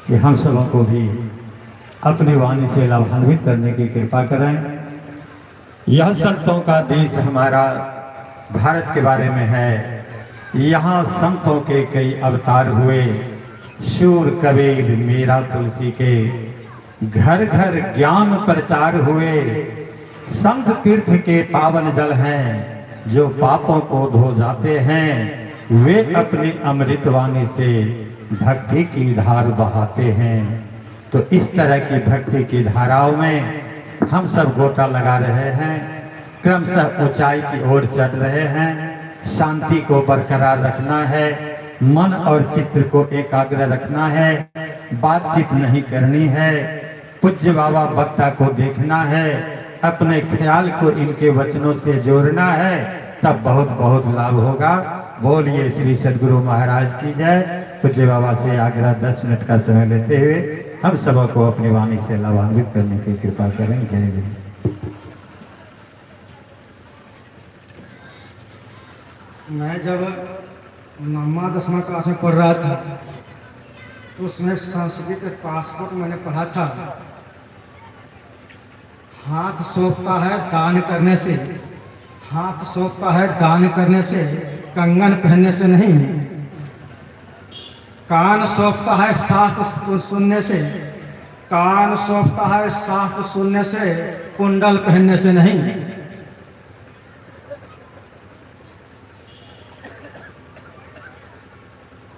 कि हम सबों को भी अपनी वाणी से लाभान्वित करने की कृपा करें। यह संतों का देश हमारा भारत के बारे में है। यहाँ संतों के कई अवतार हुए। शूर कबीर मीरा तुलसी के घर घर ज्ञान प्रचार हुए। संत तीर्थ के पावन जल हैं, जो पापों को धो जाते हैं। वे अपनी अमृत वाणी से भक्ति की धार बहाते हैं। तो इस तरह की भक्ति की धाराओं में हम सब गोता लगा रहे हैं, क्रमशः ऊंचाई की ओर चढ़ रहे हैं। शांति को बरकरार रखना है, मन और चित्त को एकाग्र रखना है, बातचीत नहीं करनी है, पूज्य बाबा वक्ता को देखना है, अपने ख्याल को इनके वचनों से जोड़ना है, तब बहुत बहुत लाभ होगा। बोलिए श्री सद्गुरु महाराज की जय। पूज्य बाबा से आग्रह 10 मिनट का समय लेते हुए हम सबों को अपनी वाणी से लाभान्वित करने की कृपा करें। जय गुरु। मैं जब 9वां 10वां क्लास में पढ़ रहा था तो उसमें संस्कृत पासपोर्ट मैंने पढ़ा था। हाथ सौंपता है दान करने से, हाथ सौंपता है दान करने से, कंगन पहनने से नहीं। कान सौंपता है शास्त्र सुनने से, कान सौंपता है शास्त्र सुनने से, कुंडल पहनने से नहीं।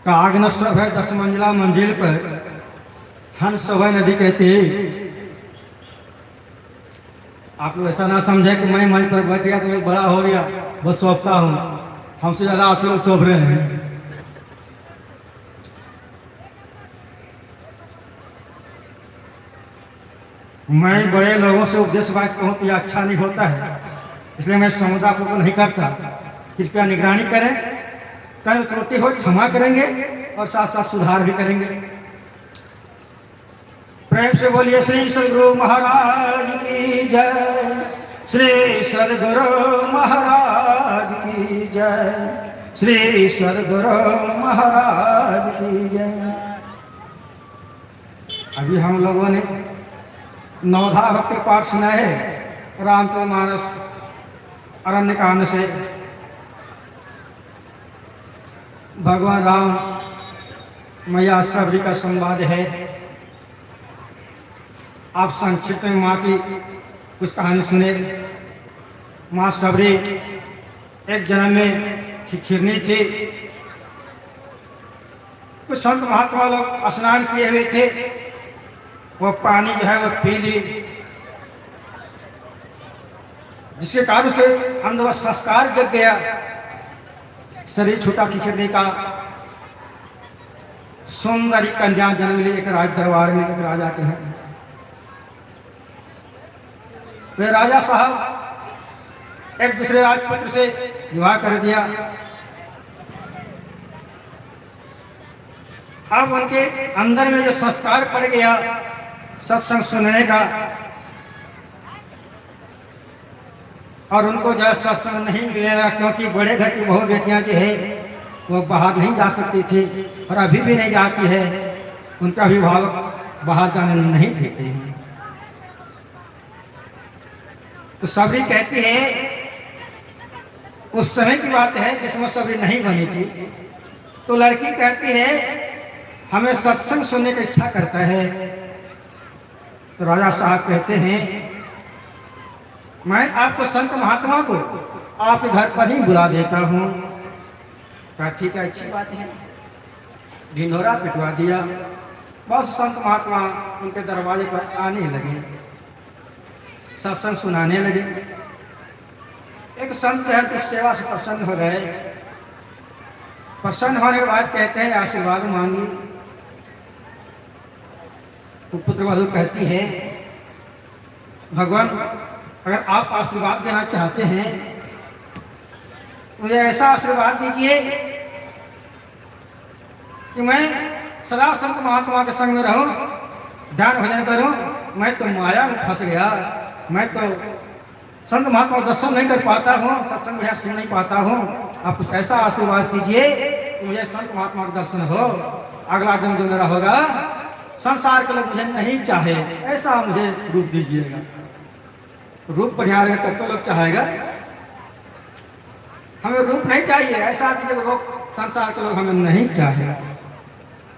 कागन सब है 10 मंजिला मंजिल पर, हंस सब है नदी कहती। आप लोग ऐसा ना समझे कि मैं मंच पर बैठ गया तो मैं बड़ा हो गया, बस सौंपता हूँ। हमसे ज़्यादा आप लोग सौंप रहे हैं। मैं बड़े लोगों से उपदेश बात कहूँ तो यह अच्छा नहीं होता है, इसलिए मैं समुदाय आप लोगों को नहीं करता। कृपया निगरानी करें, कहीं त्रुटि हो क्षमा करेंगे और साथ साथ सुधार भी करेंगे। प्रेम से बोलिए श्री सद्गुरु महाराज की जय, श्री सद्गुरु महाराज की जय, श्री सद्गुरु महाराज की जय। अभी हम लोगों ने नवधा भक्ति पाठ सुना है रामचरितमानस अरण्य कांड से। भगवान राम मैया सबरी का संवाद है। आप संक्षिप्त में माँ की कुछ कहानी सुने। माँ सबरी एक जन्म में खिरनी थी। कुछ संत महात्मा लोग स्नान किए हुए थे, वो पानी जो है वो पी ली, जिसके कारण उसके अंदर वह संस्कार जग गया। शरीर छूटा खिरनी का। सुंदरी कन्या जन्म ली एक राज दरबार में, एक राजा के हैं। वे राजा साहब एक दूसरे राजपुत्र से विवाह कर दिया। अब उनके अंदर में जो संस्कार पड़ गया सत्संग सुनने का, और उनको जो सत्संग नहीं मिलेगा, क्योंकि बड़े घर की बहू बेटियां जो है वो बाहर नहीं जा सकती थी और अभी भी नहीं जाती है। उनका अभिभावक बाहर जाने नहीं देते हैं। तो सबरी कहती है, उस समय की बात है जिसमें सबरी नहीं बनी थी। तो लड़की कहती है हमें सत्संग सुनने की इच्छा करता है। तो राजा साहब कहते हैं मैं आपको संत महात्मा को आपके घर पर ही बुला देता हूँ। कहा ठीक है, अच्छी बात है। ढिंढोरा पिटवा दिया। बहुत संत महात्मा उनके दरवाजे पर आने लगे, सत्संग सुनाने लगे। एक संत जो है इस सेवा से प्रसन्न हो गए। प्रसन्न होने के बाद कहते हैं आशीर्वाद मांगी। तो पुत्र वधू कहती है भगवान अगर आप आशीर्वाद देना चाहते हैं मुझे ऐसा आशीर्वाद दीजिए कि मैं सदा संत महात्मा के संग में रहूं, ध्यान भजन करूं। मैं तो माया में फंस गया, मैं तो संत महात्मा दर्शन नहीं कर पाता हूँ, सत्संग में सुन नहीं पाता हूँ। आप कुछ ऐसा आशीर्वाद कीजिए कि मुझे संत महात्मा का दर्शन हो, अगला जन्म जो मेरा होगा संसार के लोग मुझे नहीं चाहे, ऐसा मुझे रूप दीजिएगा। रूप बढ़िया रहेगा तब तो लोग चाहेगा। हमें रूप नहीं चाहिए, ऐसा दीजिए लोग, संसार के लोग हमें नहीं चाहे।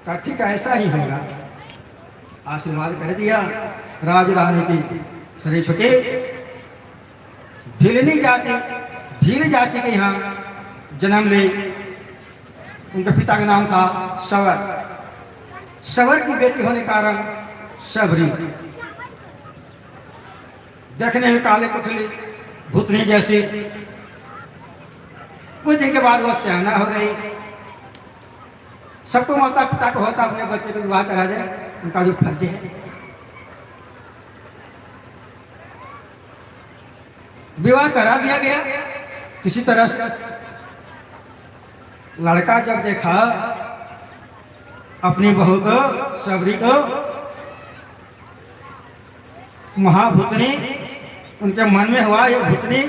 कहा ठीक है, ऐसा ही होगा। आशीर्वाद कर दिया। राज रानी की शरीर छुटे। भीलनी जाति, भील जाति के यहाँ जन्म ली। उनके पिता का नाम था सवर। सवर की बेटी होने के कारण सबरी। देखने में काले कुठली भूतनी जैसी। कुछ दिन के बाद वह सयाना हो गई। सबको माता पिता को होता अपने बच्चे को विवाह करा दे, उनका जो फर्ज है। विवाह करा दिया गया किसी तरह से। लड़का जब देखा अपनी बहू को, सबरी को, महाभूतनी, उनके मन में हुआ ये भूतनी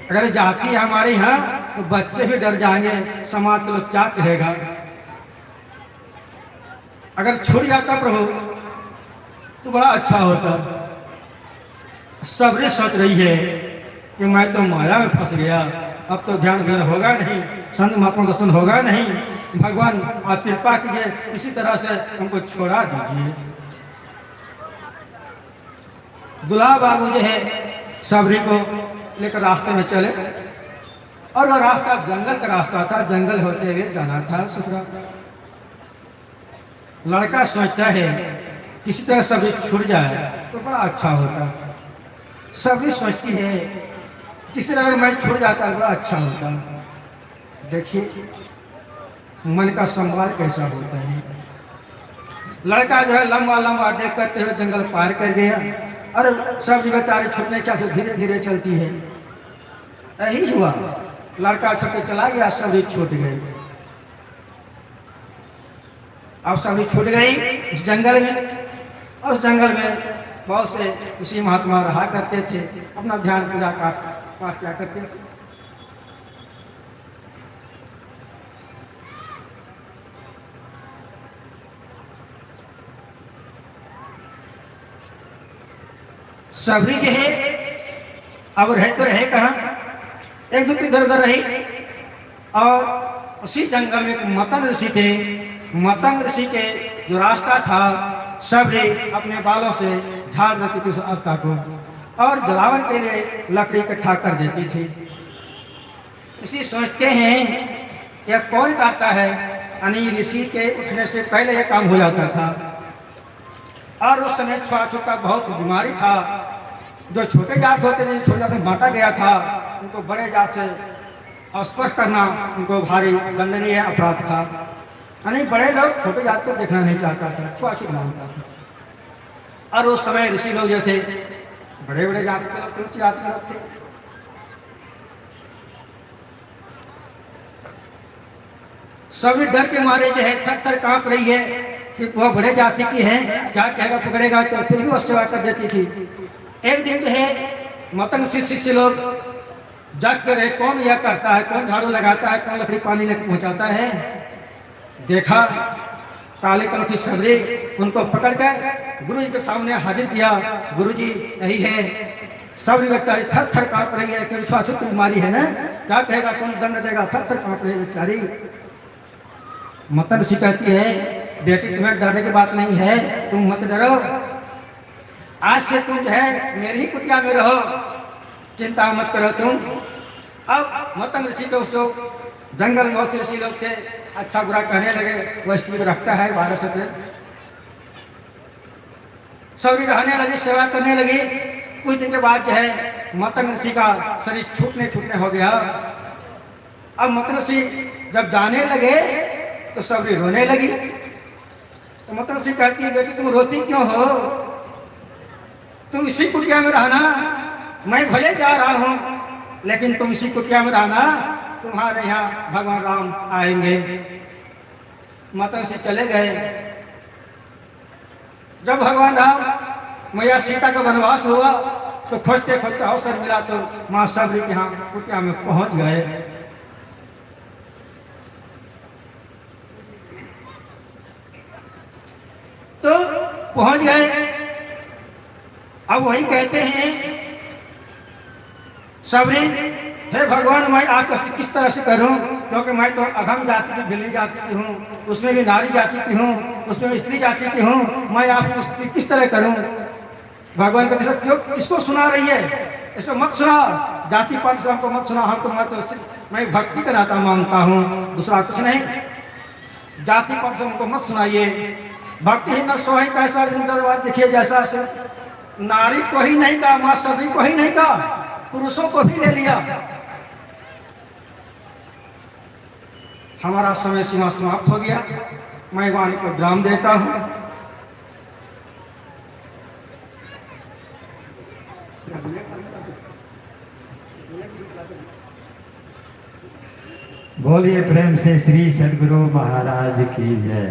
अगर जाती है हमारे यहाँ तो बच्चे भी डर जाएंगे, समाज के लोग क्या कहेगा। अगर छूट जाता प्रभु तो बड़ा अच्छा होता। सबरी सोच रही है कि मैं तो माया में फंस गया, अब तो ध्यान भ्यान होगा नहीं, संत महात्मा दर्शन होगा नहीं। भगवान आप कृपा कीजिए, इसी तरह से हमको छोड़ा दीजिए। दुल्हा बाबू जो है सबरी को लेकर रास्ते में चले, और वह रास्ता जंगल का रास्ता था। जंगल होते हुए जाना था ससुराल। लड़का सोचता है किसी तरह सबरी छूट जाए तो बड़ा अच्छा होता। सबरी सोचती है किसी तरह अगर मैं छूट जाता बड़ा अच्छा होता। देखिए मन का संवाद कैसा होता है। लड़का जो है लंबा लंबा डेक करते हुए जंगल पार कर गया। और सब्जी बेचारी छूटने क्या से धीरे धीरे चलती है। यही हुआ, लड़का छोटे चला गया, सब्जी छूट गई। अब सब्जी छूट गई उस जंगल में। और उस जंगल में बहुत से ऋषि महात्मा रहा करते थे, अपना ध्यान पूजा पाठ किया करते थे। सबरी जो है अब रहे तो रहे कहाँ, एक दूसरे इधर उधर रही। और उसी जंगल में एक मतंग ऋषि थे। मतंग ऋषि के जो रास्ता था सबरी अपने बालों से झाड़ देती थी उस रास्ता को, और जलावन के लिए लकड़ी इकट्ठा कर देती थी। इसी सोचते हैं यह कौन करता है। यानी ऋषि के उठने से पहले यह काम हो जाता था। और उस समय छुआछूत का बहुत बीमारी था। जो छोटे जात होते थे, छोटे जात में बांटा गया था, उनको बड़े जात से स्पर्श करना उनको भारी दंडनीय अपराध था। यानी बड़े लोग छोटे जात को देखना नहीं चाहता था, छुआछूत मानता था। और उस समय ऋषि लोग जो थे बड़े बड़े जात के लोग थे, उच्च जात के लोग थे। सभी डर के मारे जो है थर थर कांप रही है कि वह बड़े जाति की है, क्या कहेगा पकड़ेगा, तो फिर भी वह सेवा कर देती थी। एक दिन जो है मतंग शिष्य लोग जाग कर रहे, कौन यह करता है, कौन झाड़ू लगाता है, कौन लकड़ी पानी लेकर पहुंचाता है। देखा काले कलठी सबरी, उनको पकड़कर गुरु जी के सामने हाजिर किया। गुरु जी यही है। सबरी बेचारी थर थर कांप रही है कि छुआछूत की बीमारी है ना, क्या कहेगा, कौन दंड देगा, थर थर कांप रही है बेचारी। मतंग ऋषि कहती है बेटी तुम्हें डरने की बात नहीं है, तुम मत डरो। आज से तुम जो है मेरी ही कुटिया में रहो, चिंता मत करो तुम। अब मतंग ऋषि के उस लोग जंगल में बहुत से ऋषि लोग थे, अच्छा बुरा कहने लगे। वह स्त्री रखता है 12 से फिर सभी रहने लगी, सेवा करने लगी। कुछ दिन के बाद जो है मतंग ऋषि का शरीर छूटने हो गया। अब मतंग ऋषि जब जाने लगे तो सबरी रोने लगी। तो मतंग ऋषि कहती है बेटी तुम रोती क्यों हो, तुम इसी कुटिया में रहना, मैं भले जा रहा हूं लेकिन तुम इसी कुटिया में रहना, तुम्हारे यहाँ भगवान राम आएंगे। मतंग ऋषि चले गए। जब भगवान राम मैया सीता का वनवास हुआ तो खोजते खोजते अवसर मिला तो माँ सबरी के यहाँ कुटिया में पहुंच गए। तो पहुंच गए। अब वही कहते हैं सबरी, हे भगवान मैं आपको किस तरह से करूं, क्योंकि मैं तो अधम जाति की बिल्ली जाति की हूँ, उसमें भी नारी जाति की हूँ, उसमें भी स्त्री जाति की हूँ, मैं आपको किस तरह करूं। भगवान कहते हैं क्यों, किसको सुना रही है, इसको मत सुना, जाति पात से हमको मत सुना, हमको मैं भक्ति का नाता मानता हूँ, दूसरा कुछ नहीं। जाति पात से हमको मत सुनाइए। भक्ति ही न सोही कैसा दरबार देखिए जैसा से, नारी को ही नहीं कहा, माँ सभी को ही नहीं कहा, पुरुषों को भी ले लिया। हमारा समय सीमा समाप्त हो गया। मैं वाणी को विराम देता हूँ। बोलिए प्रेम से श्री सद्गुरु महाराज की जय।